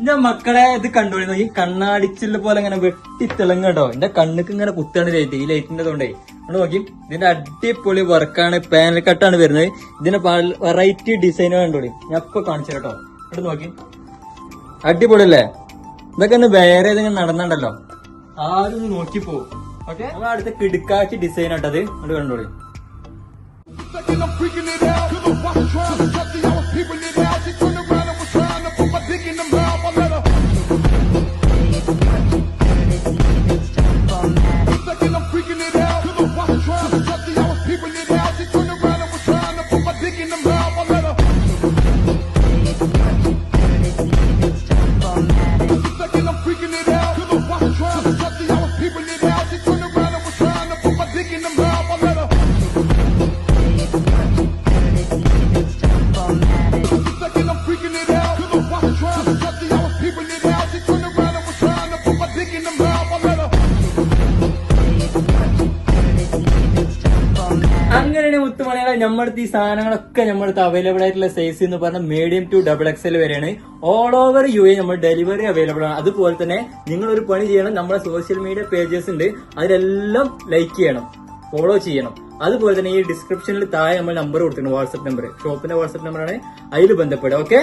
എന്റെ മക്കളെ ഇത് കണ്ടോളി, ഈ കണ്ണാടിച്ചില്ല പോലെ ഇങ്ങനെ വെട്ടിത്തിളങ്ങ കേട്ടോ. എന്റെ കണ്ണുക്ക് ഇങ്ങനെ കുത്താണ് ലൈറ്റ്, ഈ ലൈറ്റിന്റെ തൊണ്ടേ നമ്മൾ നോക്കി. ഇതിന്റെ അടിപൊളി വർക്കാണ്, പാനൽ കട്ടാണ് വരുന്നത്. ഇതിന്റെ വെറൈറ്റി ഡിസൈനുകൾ കണ്ടോളി, ഞാൻ ഇപ്പൊ കാണിച്ചു കേട്ടോ. ഇവിടെ നോക്കി, അടിപൊളി അല്ലേ? ഇതൊക്കെ ഒന്ന് വേറെ ഏതെങ്കിലും നടന്നുണ്ടല്ലോ, ആരും നോക്കി പോകും. ഓക്കെ, നമ്മൾ അടുത്ത കിടുക്കാച്ചി ഡിസൈൻ ആട്ടത് അത് കണ്ടോളി. അങ്ങനെയാണ് മുത്തുമണികളെ നമ്മളടുത്ത് ഈ സാധനങ്ങളൊക്കെ നമ്മളടുത്ത് അവൈലബിൾ ആയിട്ടുള്ള സൈസ് എന്ന് പറഞ്ഞാൽ മീഡിയം ടു XXL വരെയാണ്. ഓൾ ഓവർ UAE നമ്മൾ ഡെലിവറി അവൈലബിൾ ആണ്. അതുപോലെ തന്നെ നിങ്ങൾ ഒരു പണി ചെയ്യണം, നമ്മുടെ സോഷ്യൽ മീഡിയ പേജസ് ഉണ്ട്, അതിലെല്ലാം ലൈക്ക് ചെയ്യണം, ഫോളോ ചെയ്യണം. അതുപോലെ തന്നെ ഈ ഡിസ്ക്രിപ്ഷനിൽ താഴെ നമ്മൾ നമ്പർ കൊടുത്തിട്ടുണ്ട്, വാട്സ്ആപ്പ് നമ്പർ, ഷോപ്പിന്റെ വാട്സ്ആപ്പ് നമ്പറാണ്, അതിൽ ബന്ധപ്പെടുക. ഓക്കെ.